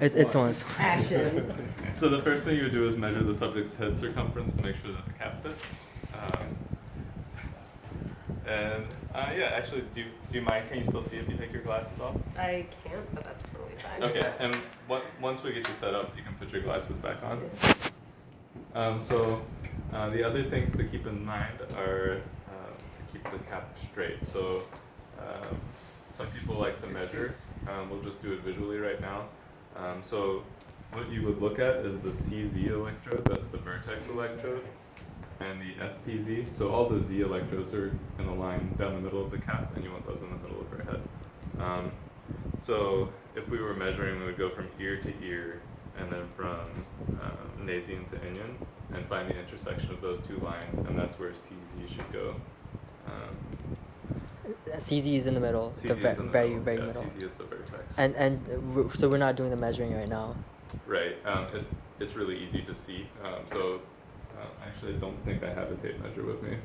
It's one. Action. So the first thing you would do is measure the subject's head circumference to make sure that the cap fits. Yeah, actually, do you mind? Can you still see if you take your glasses off? I can't, but that's totally fine. Okay, and once we get you set up, you can put your glasses back on. The other things to keep in mind are to keep the cap straight. So some people like to measure. We'll just do it visually right now. So what you would look at is the CZ electrode, that's the vertex electrode, and the FPZ. So all the Z electrodes are in a line down the middle of the cap, and you want those in the middle of your head. So if we were measuring, we would go from ear to ear, and then from nasine to inion, and find the intersection of those two lines, and that's where CZ should go. CZ is in the middle, CZ the is in the very middle. middle. CZ is the vertex. So we're not doing the measuring right now. Right. It's really easy to see. Actually, I don't think I have a tape measure with me,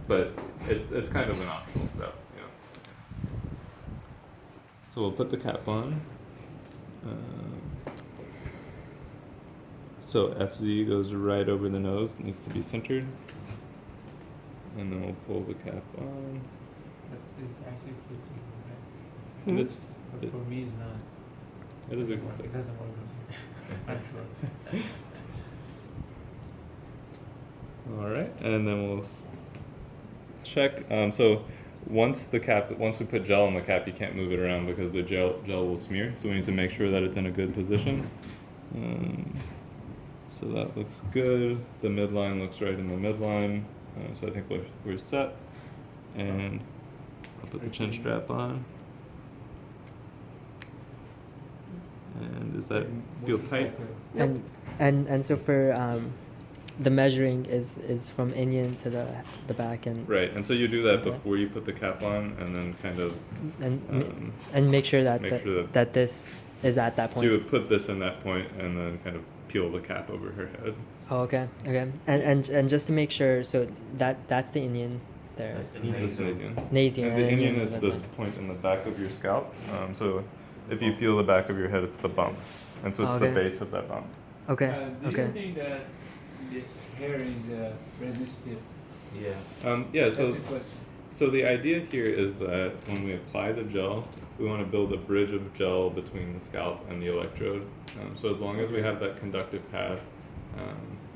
but it's kind of an optional step. You know. So we'll put the cap on. So FZ goes right over the nose, needs to be centered. And then we'll pull the cap on. It's actually fitting, right? But for me, it's not. It is a It doesn't work with me. I'm sure. All right, and then we'll check. So once we put gel on the cap, you can't move it around because the gel will smear. So we need to make sure that it's in a good position. So that looks good. The midline looks right in the midline. So I think we're set. And I'll put the chin strap on. And does that feel tight? And so for the measuring is from inion to the back and right, and so you do that before you put the cap on, and then kind of and make sure that that this is at that point. So you would put this in that point, and then kind of peel the cap over her head. Oh, okay, and just to make sure, so that's the inion there. That's nasine. Nasine. And the inion is this point in the back of your scalp. So if you feel the back of your head, it's the bump, and so it's the base of that bump. Okay. Do you think that the hair is resistive? Yeah. Yeah. So That's a question. So the idea here is that when we apply the gel, we want to build a bridge of gel between the scalp and the electrode. So as long as we have that conductive pad,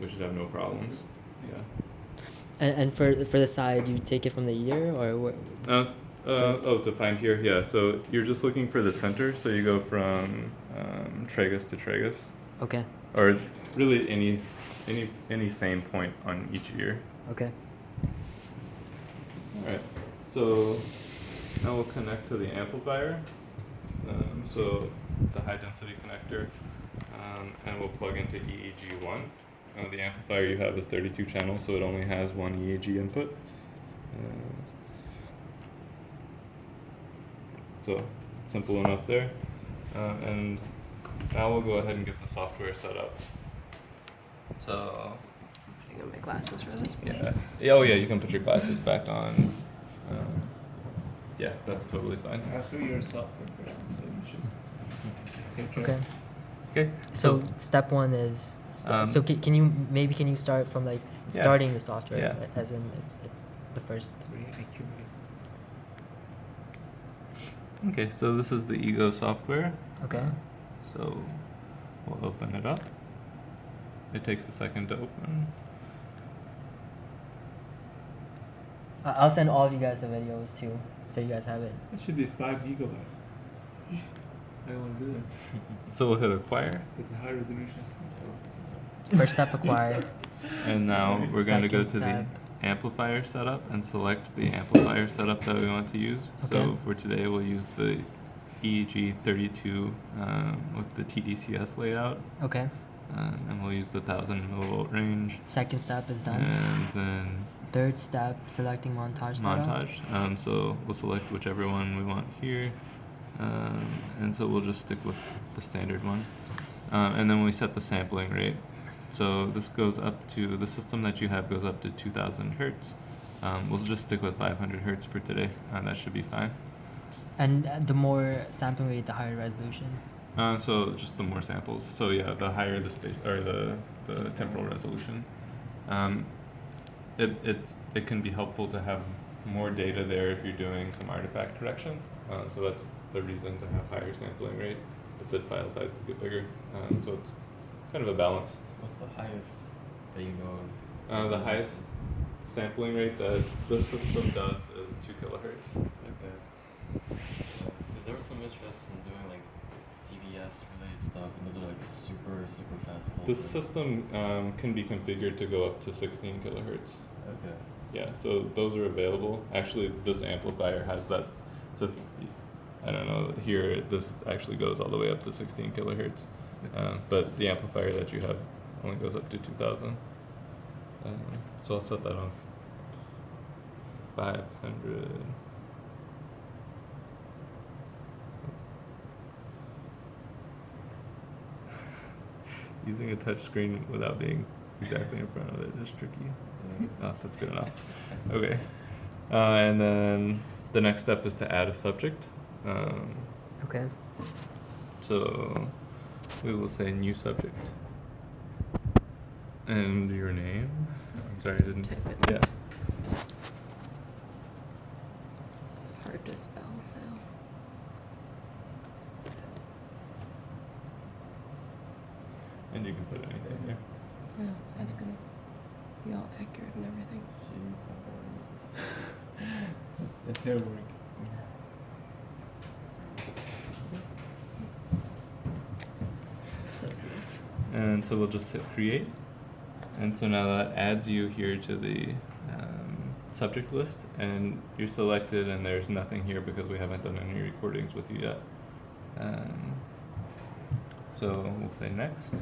we should have no problems. Yeah. And for the side, you take it from the ear or what? To find here, yeah. So you're just looking for the center. So you go from tragus to tragus. Okay. Or really any same point on each ear. Okay. All right. So now we'll connect to the amplifier. So it's a high density connector, and we'll plug into EEG1. The amplifier you have is 32 channels, so it only has one EEG input. So simple enough there. And now we'll go ahead and get the software set up. So I got my glasses for this. yeah. Oh yeah, you can put your glasses back on. Yeah, that's totally fine. Ask for your software person, so you should take care. Okay. Okay. So step one is so can you start from like starting the software as in it's the first. Okay, so this is the Ego software. Okay. So we'll open it up. It takes a second to open. I'll send all of you guys the videos too, so you guys have it. It should be 5 gigabyte. I want to do that. So we'll hit acquire. It's a high resolution. First step acquire. And now we're going to go to Second the amplifier setup and select the amplifier setup that we want to use. Okay. So for today we'll use the EEG 32 with the TDCS layout. Okay. And we'll use the 1000 millivolt range. Second step is done. And then Third step, selecting montage setup. montage. So we'll select whichever one we want here. And so we'll just stick with the standard one. And then we set the sampling rate. So this goes up to, the system that you have goes up to 2000 hertz. We'll just stick with 500 hertz for today. That should be fine. And the more sampling rate, the higher resolution. So just the more samples. So yeah, the higher the space or the temporal resolution, it can be helpful to have more data there if you're doing some artifact correction. So that's the reason to have higher sampling rate, but the file sizes get bigger. So it's kind of a balance. What's the highest that you know of? The highest sampling rate that this system does is 2 kilohertz. Okay. Because there was some interest in doing like DBS related stuff, and those are like super fast pulses. This system can be configured to go up to 16 kilohertz. Okay. Yeah, so those are available. Actually, this amplifier has that. So if, I don't know, here this actually goes all the way up to 16 kilohertz. Okay. But the amplifier that you have only goes up to 2000. So I'll set that on 500. Using a touch screen without being exactly in front of it is tricky. Oh, that's good enough. Okay. And then the next step is to add a subject. Okay. So we will say new subject. And your name. I'm sorry, I didn't. Type it. Yeah. It's hard to spell, so. And you can put anything there. Yeah, that's gonna be all accurate and everything. That's their work. Close enough. And so we'll just hit create. And so now that adds you here to the subject list, and you're selected, and there's nothing here because we haven't done any recordings with you yet. So we'll say next.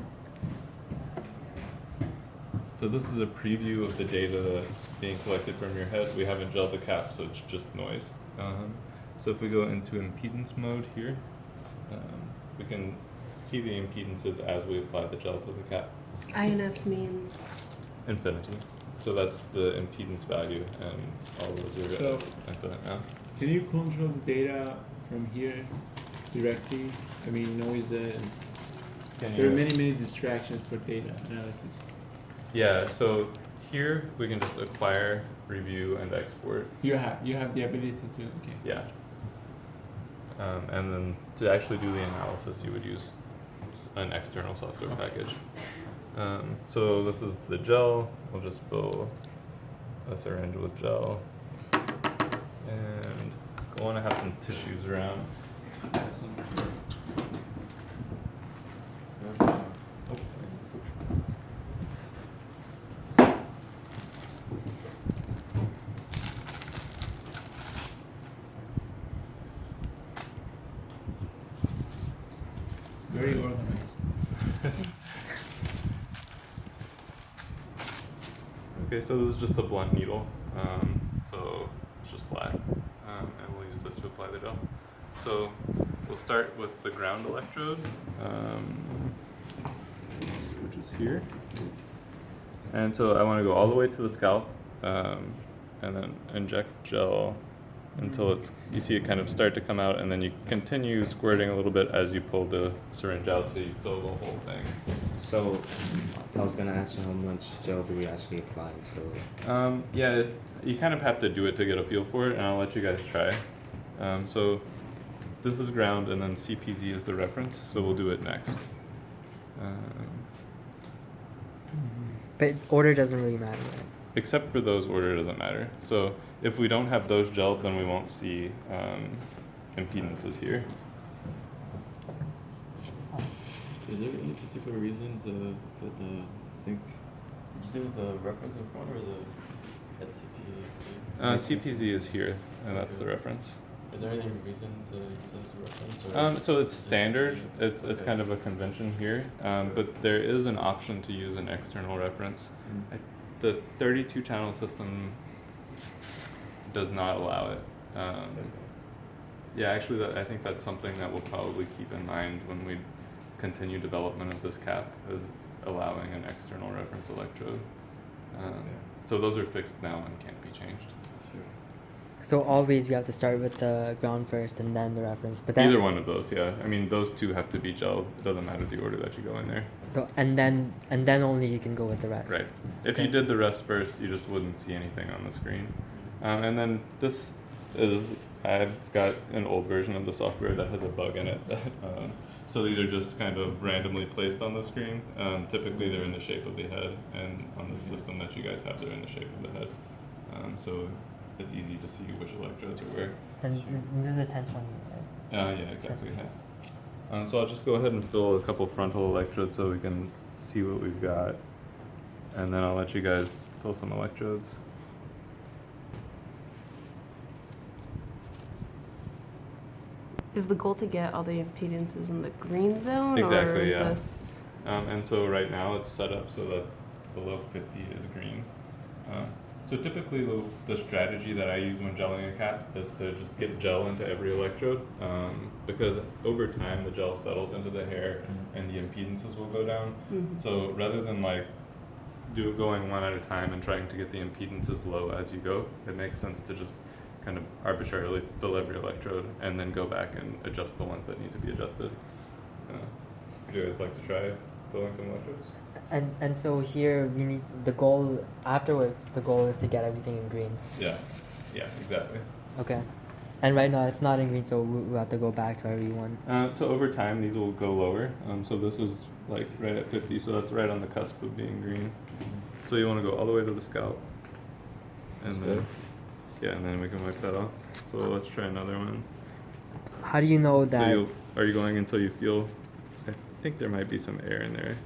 So this is a preview of the data that's being collected from your head. We haven't gelled the cap, so it's just noise. So if we go into impedance mode here, we can see the impedances as we apply the gel to the cap. INF means Infinity. So that's the impedance value, and all those are So- infinite now. Can you control the data from here directly? I mean, noises. Can There are you- many distractions for data analysis. Yeah, so here we can just acquire, review, and export. You have the ability to. Okay. Yeah. And then to actually do the analysis, you would use an external software package. So this is the gel. We'll just fill a syringe with gel. And I want to have some tissues around. Very organized. Okay, so this is just a blunt needle, so it's just flat, and we'll use this to apply the gel. So we'll start with the ground electrode, which is here. And so I want to go all the way to the scalp, and then inject gel until it's, you see it kind of start to come out, and then you continue squirting a little bit as you pull the syringe out so you fill the whole thing. So, I was gonna ask you how much gel do we actually apply to? Yeah, you kind of have to do it to get a feel for it, and I'll let you guys try. So this is ground, and then CPZ is the reference, so we'll do it next. But order doesn't really matter, right? Except for those, order doesn't matter. So if we don't have those gelled, then we won't see impedances here. Is there any particular reason to put the, I think, did you do the reference in front or the at CPZ? CPZ is here, and that's the reference. Is there any reason to use that as a reference? Or So it's just standard. the- It's okay. kind of a convention here, but there is an option to use an external reference. The 32 channel system does not allow it. Okay. Yeah, actually, I think that's something that we'll probably keep in mind when we continue development of this cap, is allowing an external reference electrode. Okay. So those are fixed now and can't be changed. Sure. So always we have to start with the ground first and then the reference. But then Either one of those, yeah. I mean, those two have to be gelled. It doesn't matter the order that you go in there. and then only you can go with the rest. Right. If you did the rest first, you just wouldn't see anything on the screen. And then this is, I've got an old version of the software that has a bug in it. That, so these are just kind of randomly placed on the screen. Typically they're in the shape of the head, and on the system that you guys have, they're in the shape of the head. So it's easy to see which electrodes are where. And this is a 1020, right? Yeah, exactly. Yeah. So I'll just go ahead and fill a couple frontal electrodes so we can see what we've got. And then I'll let you guys fill some electrodes. Is the goal to get all the impedances in the green zone, Exactly, or is yeah. this? And so right now it's set up so that below 50 is green. So typically the strategy that I use when gelling a cap is to just get gel into every electrode, because over time the gel settles into the hair and the impedances will go down. Mm-hmm. So rather than like going one at a time and trying to get the impedances low as you go, it makes sense to just kind of arbitrarily fill every electrode and then go back and adjust the ones that need to be adjusted. Would you guys like to try filling some electrodes? And so here we need the goal afterwards. The goal is to get everything in green. Yeah, exactly. Okay. And right now it's not in green, so we'll have to go back to every one. So over time these will go lower. So this is like right at 50, so that's right on the cusp of being green. So you want to go all the way to the scalp, and then and then we can wipe that off. So let's try another one. How do you know that? So are you going until you feel? I think there might be some air in there.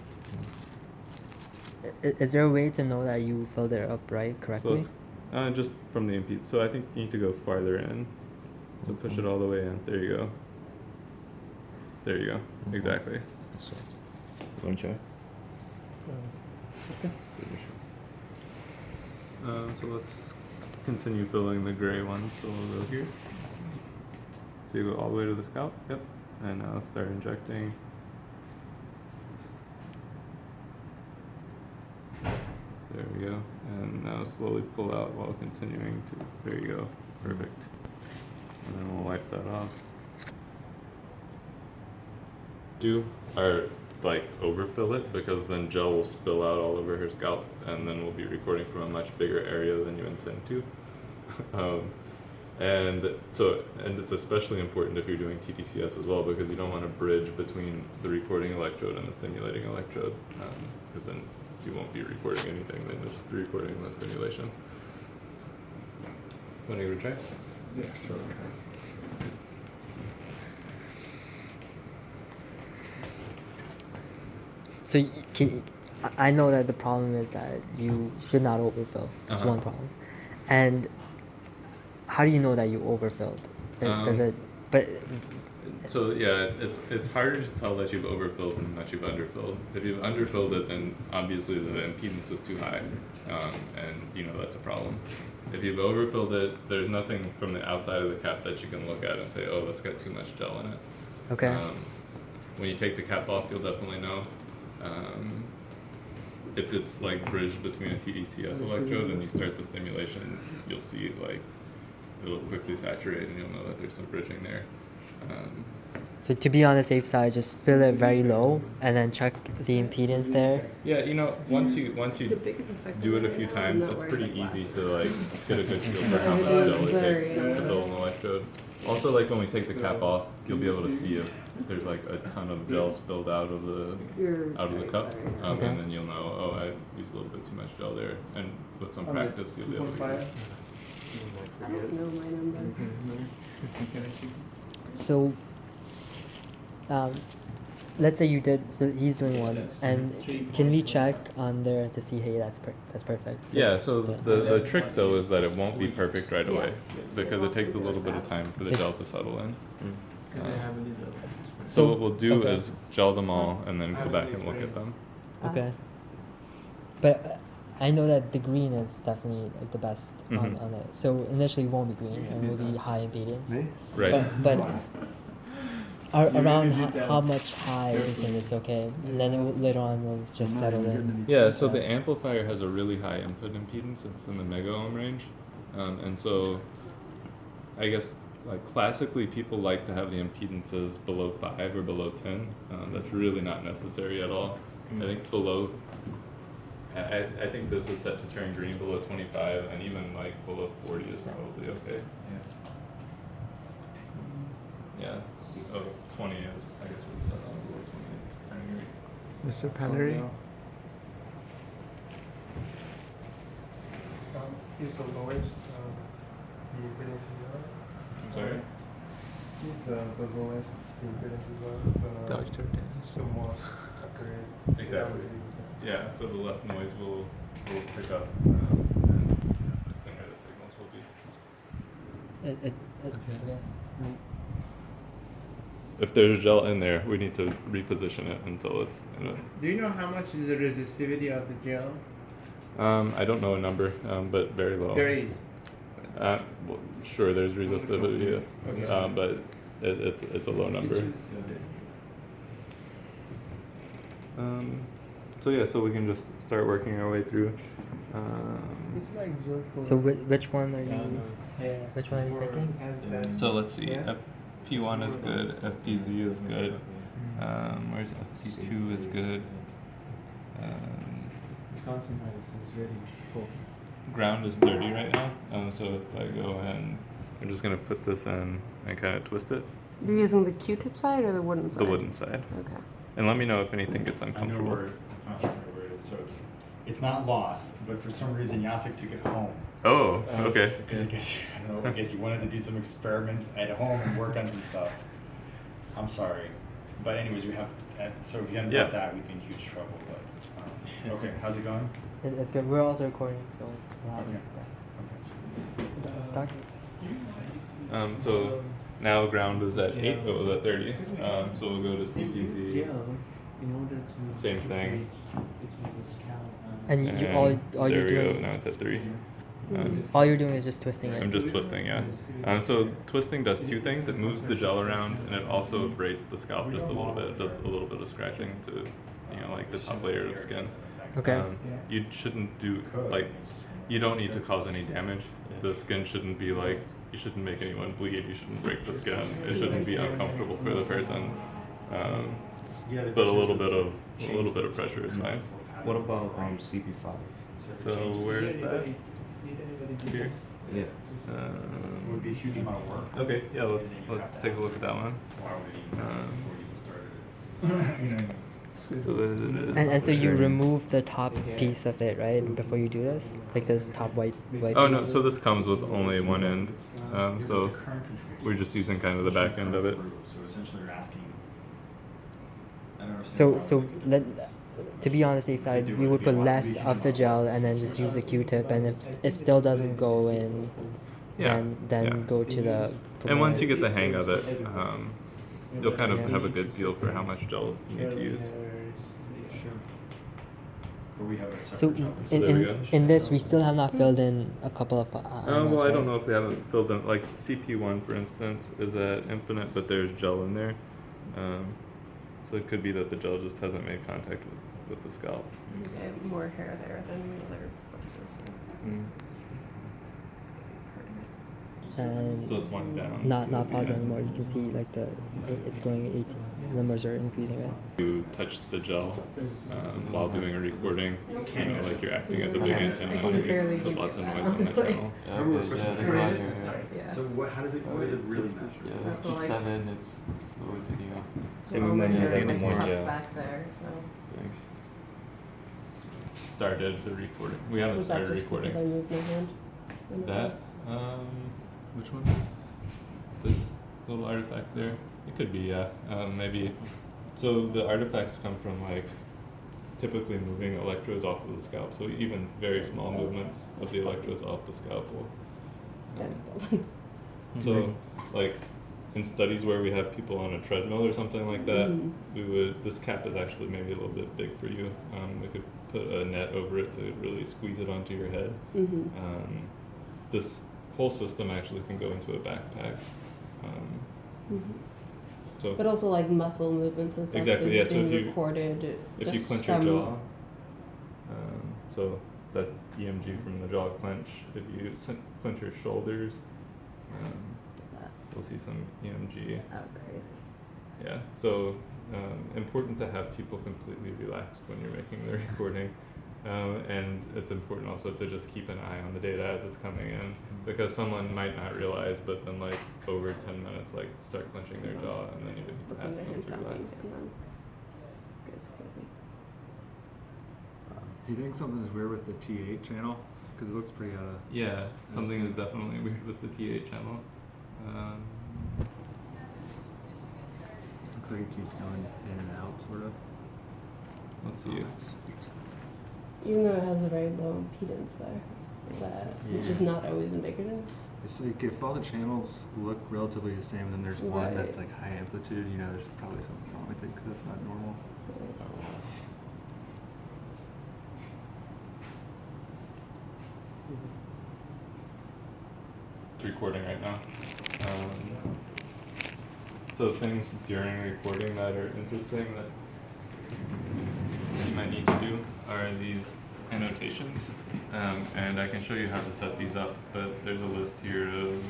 Is there a way to know that you filled it up correctly? So just from the impede. So I think you need to go farther in. So push it all the way in. There you go. There you go. Exactly. You want to try? Okay. So let's continue filling the gray ones. So we'll go here. So you go all the way to the scalp. Yep. And now start injecting. There we go. And now slowly pull out while continuing to. There you go. Perfect. And then we'll wipe that off. Overfill it, because then gel will spill out all over her scalp, and then we'll be recording from a much bigger area than you intend to. And it's especially important if you're doing TDCS as well, because you don't want to bridge between the recording electrode and the stimulating electrode, because then you won't be recording anything, then you'll just be recording the stimulation. Want to give it a try? Yeah, sure. So I know that the problem is that you should not overfill. That's one problem. And how do you know that you overfilled? Does it? But so yeah, it's harder to tell that you've overfilled than that you've underfilled. If you've underfilled it, then obviously the impedance is too high, and that's a problem. If you've overfilled it, there's nothing from the outside of the cap that you can look at and say, oh, that's got too much gel in it. okay. When you take the cap off, you'll definitely know. If it's like bridged between a TDCS electrode and you start the stimulation, you'll see it'll quickly saturate, and you'll know that there's some bridging there. So to be on the safe side, just fill it very low and then check the impedance there. Yeah, once you The biggest effect do of it a it few is times, not it's wearing pretty the easy glasses. to get a good feel for how much gel it takes to fill an electrode. Also, when we take the cap off, you'll be able to see if there's a ton of gel spilled out of the cup, Okay. and then you'll know, oh, I used a little bit too much gel there. And with some practice, you'll be able to. I don't know my number. So, let's say you did. So he's doing one, and can we check on there to see? Hey, that's perfect. Yeah. So the trick though is that it won't be perfect right away, because it takes a little bit of time for the gel to settle in. So what we'll do is gel them all and then go back and look at them. Okay. But I know that the green is definitely the best on it. So initially it won't be green and will be high impedance. Right. But around how much high do you think it's okay? And then later on it'll just settle in. Yeah, so the amplifier has a really high input impedance. It's in the mega ohm range. And so I guess like classically people like to have the impedances below 5 or below 10. That's really not necessary at all. I think below, I think this is set to turn green below 25, and even like below 40 is probably okay. Yeah. Oh, 20 is, I guess we set on below 20 is turning green. Mr. Pannery? Is the lowest the impedances are? I'm sorry? Is the lowest the impedances are? Dr. Dennis. The more accurate. Exactly. Yeah, so the less noise will pick up, and the thinner the signals will be. Okay. If there's gel in there, we need to reposition it until it's in a. Do you know how much is the resistivity of the gel? I don't know a number, but very low. There is. Well, sure, there's resistivity, yes. Okay. But it's a low number. So yeah, so we can just start working our way through. So which one are you? Yeah. Which one are you thinking? So let's see. FP1 is good. FPZ is good. Where's FP2 is good. Wisconsin medicine is ready. Cool. Ground is 30 right now. So if I go and I'm just gonna put this in and kind of twist it. You're using the Q-tip side or the wooden side? The wooden side. Okay. And let me know if anything gets I know uncomfortable. where, I'm not sure where it is, so it's not lost, but for some reason Jacek took it home. Oh, okay. Because I guess, I don't know, I guess he wanted to do some experiments at home and work on some stuff. I'm sorry. But anyways, we have, so if you hadn't brought that, we'd be in huge trouble, but, okay, how's it going? It's good. We're also recording, so we'll have Okay. Doctor. So now ground is at 8, it was at 30. So we'll go to CPZ. Same thing. And you And all there you're we go, doing now it's at 3. all you're doing is just twisting it. I'm just twisting, yeah. So twisting does two things. It moves the gel around, and it also abrates the scalp just a little bit. It does a little bit of scratching to, you know, like the top layer of skin. Okay. You shouldn't do, like, you don't need to cause any damage. The skin shouldn't be like, you shouldn't make anyone bleed. You shouldn't break the skin. It shouldn't be uncomfortable for the person. But a little bit of pressure is fine. What about CP5? So where is that? Here. Yeah. It would be a huge amount of work. Okay, yeah, let's take a look at that one. Why would he, before he even started it? You know, So And so you remove the top piece of it, right? Before you do this, like this top white. oh piece? no, so this comes with only one end. So we're just using kind of the back end of it. So essentially you're asking, I don't understand. So to be on the safe side, we would put less of the gel and then just use a Q-tip, and if it still doesn't go in, Yeah. then yeah. go to the. And once you get the hang of it, you'll kind of have a good feel for how much gel you need to use. But we have a So separate job. there we go. in this, we still have not filled in a couple of. Well, items, I don't right? know if we haven't filled in, like CP1 for instance is at infinite, but there's gel in there. So it could be that the gel just hasn't made contact with the scalp. I have more hair there than the other places. And So it's one down. not pause anymore. You can see like it's going 18. Numbers are increasing, right? You touch the gel while doing a recording, you know, like you're acting as a big antenna. There's lots of noise on the channel. Yeah, okay, yeah, there's a lot here. Yeah. So what is it really measure? Yeah, that's T7, it's low video. So we might need Everything's more tucked gel. back there, so. Thanks. Started the recording. We haven't Was that started just recording. because I moved my hand? in the That, house? which one? This little artifact there? It could be, yeah. Maybe. So the artifacts come from like typically moving electrodes off of the scalp. So even very small movements of the electrodes off the scalp will. Stand still. So like in studies where we have people on a treadmill or something like that, this cap is actually maybe a little bit big for you. We could put a net over it to really squeeze it onto your head. This whole system actually can go into a backpack. So But also like muscle movements and stuff Exactly, is yeah, so being if you- recorded. if you just clench your from- jaw, so that's EMG from the jaw clench. If you clench your shoulders, We'll see some EMG. Oh, crazy. Yeah, so important to have people completely relaxed when you're making the recording. And it's important also to just keep an eye on the data as it's coming in, because someone might not realize, but then like over 10 minutes, like start clenching their jaw, and then you would ask them to relax. It's crazy. Do you think something's weird with the T8 channel? Because it looks pretty out of... Yeah, something see. is definitely weird with the T8 channel. Looks like it keeps going in and out, sort of. Let's see. Even though it has a very low impedance there, is that Yeah. just not always indicative? It's like if all the channels look relatively the same, then there's one that's Right. like high amplitude, you know, there's probably something wrong with it because that's not normal. It's recording right now. So things during recording that are interesting that you might need to do are these annotations. And I can show you how to set these up, but there's a list here of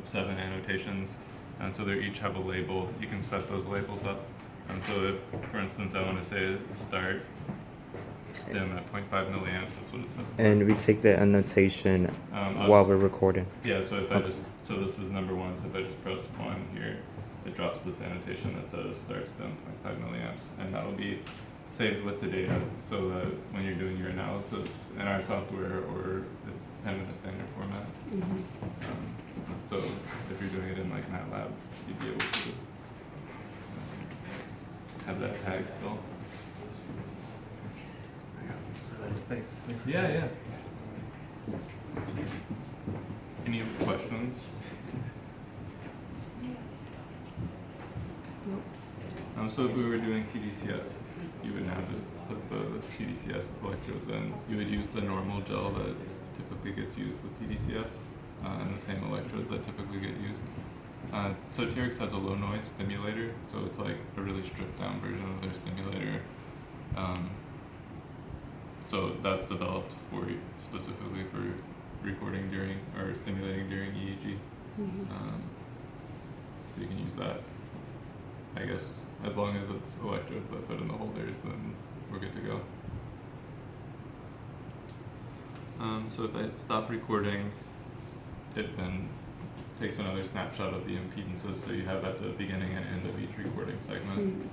7 annotations. And so they each have a label. You can set those labels up. And so if, for instance, I want to say start stim at 0.5 milliamps, that's what it says. And we take the annotation while we're recording. Yeah, so if I just, so this is number 1, so if I just press 1 here, it drops this annotation that says start stim 0.5 milliamps, and that'll be saved with the data, so that when you're doing your analysis in our software, or it's kind of in a standard format. So if you're doing it in like MATLAB, you'd be able to have that tag still. Thanks. Yeah. Any questions? So if we were doing TDCS, you would now just put the TDCS electrodes in. You would use the normal gel that typically gets used with TDCS, and the same electrodes that typically get used. So TRX has a low noise stimulator, so it's like a really stripped down version of their stimulator. So that's developed for specifically for recording during or stimulating during EEG. So you can use that. I guess as long as it's electrodes that fit in the holders, then we're good to go. So if I stop recording, it then takes another snapshot of the impedances, so you have at the beginning and end of each recording segment.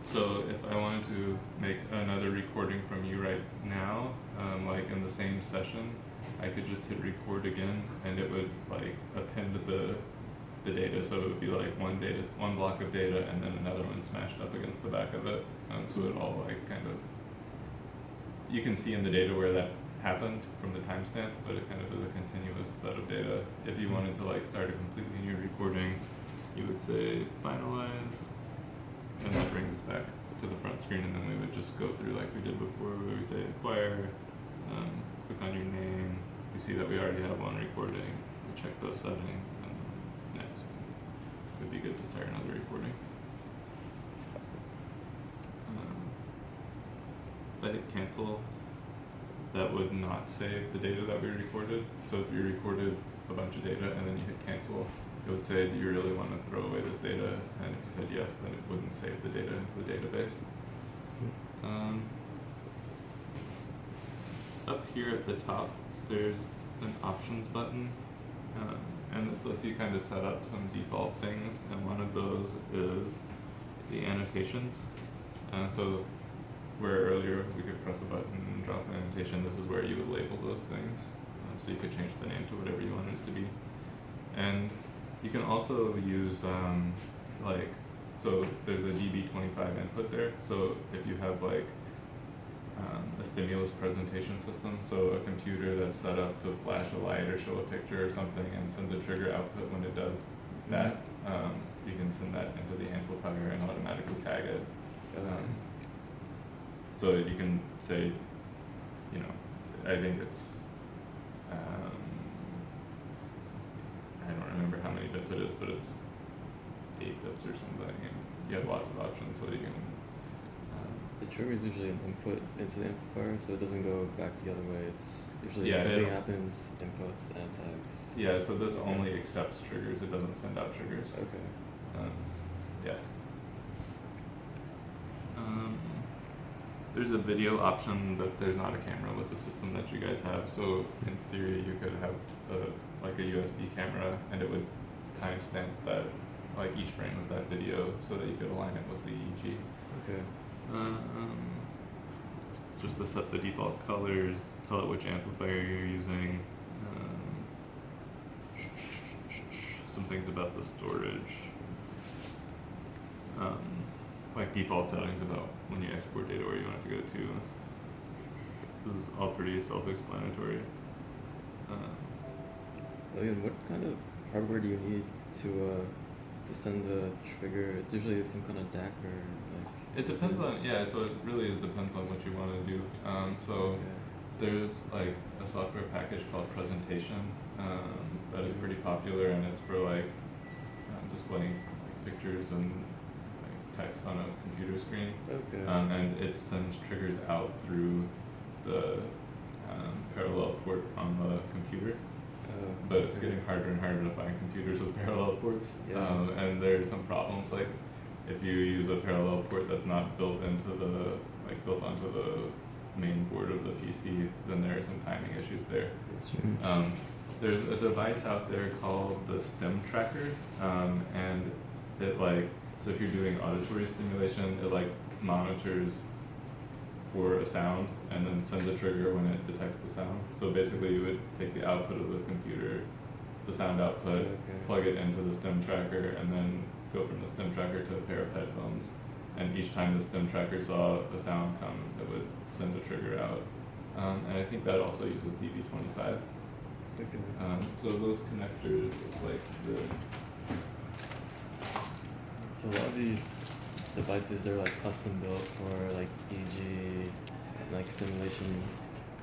So if I wanted to make another recording from you right now, like in the same session, I could just hit record again, and it would like append the data, so it would be like one block of data, and then another one smashed up against the back of it. So it all like kind of, you can see in the data where that happened from the timestamp, but it kind of is a continuous set of data. If you wanted to like start a completely new recording, you would say finalize, and that brings us back to the front screen, and then we would just go through like we did before, where we say acquire, click on your name, you see that we already have one recording, we check those settings, and next. It would be good to start another recording. If I hit cancel, that would not save the data that we recorded. So if you recorded a bunch of data and then you hit cancel, it would say that you really want to throw away this data, and if you said yes, then it wouldn't save the data into the database. Up here at the top, there's an options button, and this lets you kind of set up some default things, and one of those is the annotations. So where earlier we could press a button and drop an annotation, this is where you would label those things. So you could change the name to whatever you wanted it to be. And you can also use so there's a DB25 input there. So if you have like a stimulus presentation system, so a computer that's set up to flash a light or show a picture or something and sends a trigger output when it does that, you can send that into the amplifier and automatically tag it. So you can say, you know, I think it's, I don't remember how many bits it is, but it's 8 bits or something, and you have lots of options, so you can the trigger is usually an input into the amplifier, so it doesn't go back the other way. It's usually Yeah, something it'll- happens, inputs, and tags. Yeah, so this only accepts triggers, it doesn't send out triggers. Okay. Yeah. There's a video option, but there's not a camera with the system that you guys have. So in theory, you could have like a USB camera, and it would timestamp that, like each frame of that video, so that you could align it with the EEG. Okay. Just to set the default colors, tell it which amplifier you're using. Some things about the storage. Like default settings about when you export data where you want it to go to. This is all pretty self-explanatory. Again, what kind of hardware do you need to send the trigger? It's usually some kind of DAC or like. It depends on, yeah, so it really depends on what you want to do. So there's like a software package called Presentation that is pretty popular, and it's for like displaying like, pictures and like, text on a computer screen. Okay. And it sends triggers out through the parallel port on the computer. But it's getting harder and harder to find computers with parallel ports. Yeah. And there are some problems, like if you use a parallel port that's not built into the, like built onto the main board of the PC, then there are some timing issues there. That's true. There's a device out there called the stem tracker, and it like, so if you're doing auditory stimulation, it like monitors for a sound and then sends a trigger when it detects the sound. So basically you would take the output of the computer, the sound output, plug it into the stem tracker, and then go from the stem tracker to a pair of headphones. And each time the stem tracker saw a sound come, it would send a trigger out. And I think that also uses DB25. Okay. So those connectors look like this. So a lot of these devices, they're like custom built for like EEG, like stimulation,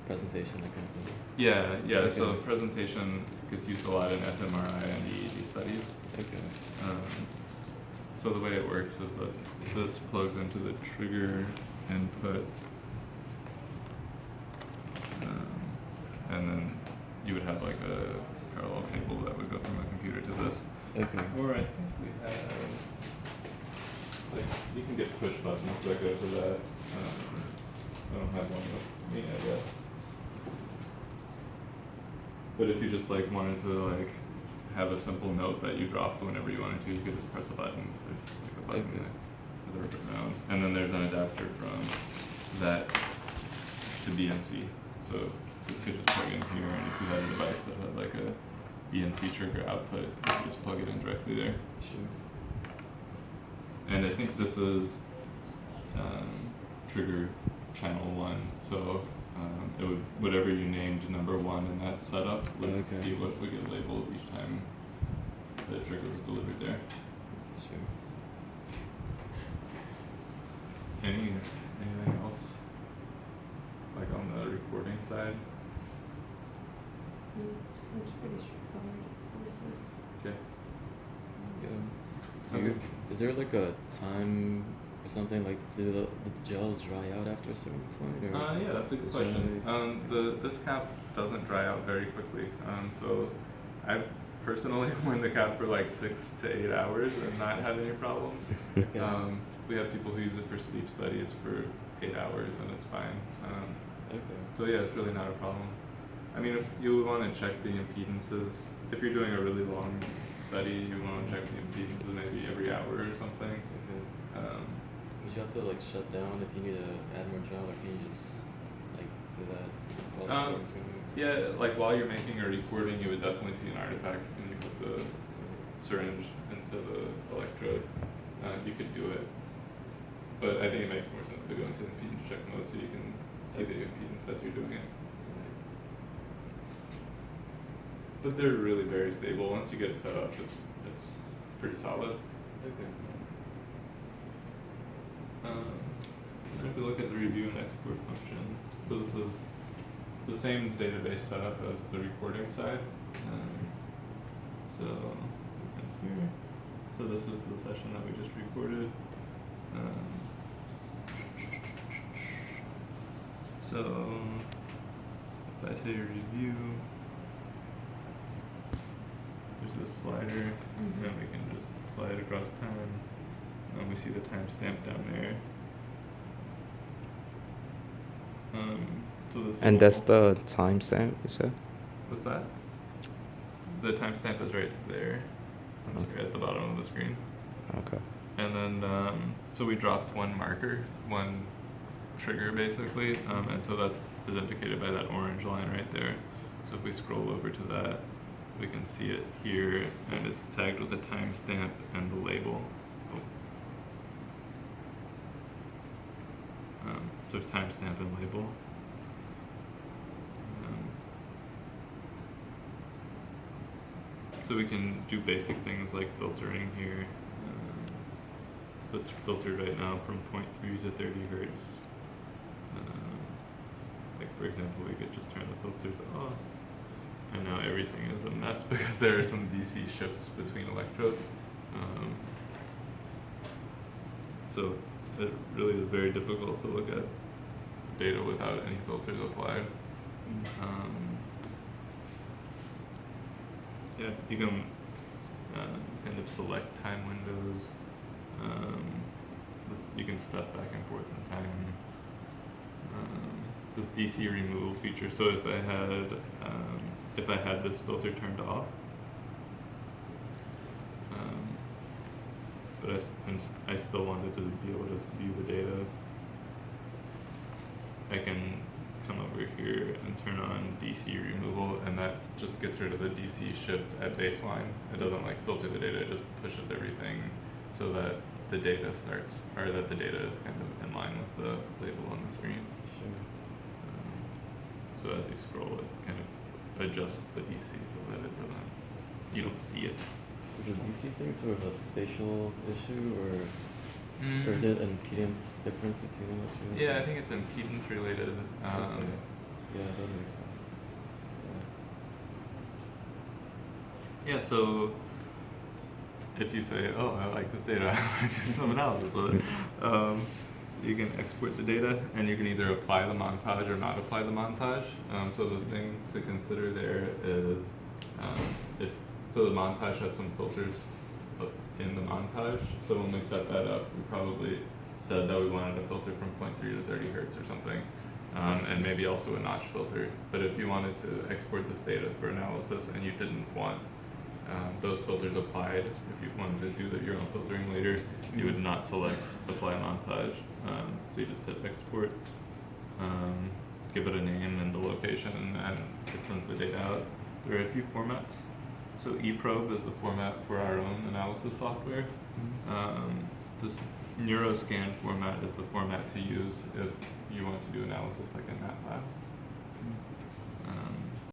presentation, that kind of thing. Yeah, yeah. Okay. So presentation gets used a lot in fMRI and EEG studies. Okay. So the way it works is that this plugs into the trigger input, and then you would have like a parallel cable that would go from a computer to this. Okay. Or I think we have, like, you can get push buttons that go to that. I don't have one with me, I guess. But if you just like wanted to like have a simple note that you dropped whenever you wanted to, you could just press a button. There's like a button Okay. with a rubber ground. And then there's an adapter from that to BNC. So this could just plug in here, and if you had a device that had like a BNC trigger output, you could just plug it in directly there. Sure. And I think this is trigger channel 1, so it would, whatever you named number 1 in that setup would be what would get labeled each time the trigger was delivered there. Sure. Anything else? Like on the recording side? Seems pretty straightforward, honestly. Okay. Yeah. Is there like a time or something, like do the gels dry out after a certain point? Or Yeah, that's a good question. This cap doesn't dry out very quickly. So I've personally worn the cap for like 6 to 8 hours and not had any problems. Okay. We have people who use it for sleep studies for 8 hours and it's fine. Okay. So yeah, it's really not a problem. I mean, if you would want to check the impedances, if you're doing a really long study, you want to check the impedances maybe every hour or something. Okay. Would you have to like shut down if you need to add more gel, or can you just like do that while the recording's going? Yeah, like while you're making a recording, you would definitely see an artifact when you put the syringe into the electrode. You could do it, but I think it makes more sense to go into impedance check mode so you can see the impedance as you're doing it. But they're really very stable. Once you get it set up, it's pretty solid. Okay. If we look at the review and export function, so this is the same database setup as the recording side. So here, so this is the session that we just recorded. So if I say review, there's this slider, and we can just slide across time, and we see the timestamp down there. So this And that's little- the timestamp, you said? What's that? The timestamp is right there. That's Okay. right at the bottom of the screen. Okay. And then, so we dropped one marker, one trigger basically, and so that is indicated by that orange line right there. So if we scroll over to that, we can see it here, and it's tagged with a timestamp and the label. So it's timestamp and label. So we can do basic things like filtering here. So it's filtered right now from 0.3 to 30 hertz. Like for example, we could just turn the filters off, and now everything is a mess because there are some DC shifts between electrodes. So it really is very difficult to look at data without any filters applied. Yeah, you can kind of select time windows. You can step back and forth in time. This DC removal feature. So if I had this filter turned off, but I still wanted to be able to view the data, I can come over here and turn on DC removal, and that just gets rid of the DC shift at baseline. It doesn't like filter the data, it just pushes everything so that the data starts, or that the data is kind of in line with the label on the screen. So as you scroll, it kind of adjusts the DC so that it doesn't, you don't see it. Is the DC thing sort of a spatial issue, or is it an impedance difference between electrodes? Yeah, I think it's impedance related. Okay. Yeah, that makes sense. Yeah, so if you say, oh, I like this data, I want to do some analysis with it, you can export the data, and you can either apply the montage or not apply the montage. So the thing to consider there is, so the montage has some filters in the montage. So when we set that up, we probably said that we wanted a filter from 0.3 to 30 hertz or something, and maybe also a notch filter. But if you wanted to export this data for analysis and you didn't want those filters applied, if you wanted to do your own filtering later, you would not select apply montage. So you just hit export, give it a name and the location, and it sends the data out. There are a few formats. So eProbe is the format for our own analysis software. This NeuroScan format is the format to use if you want to do analysis like in MATLAB.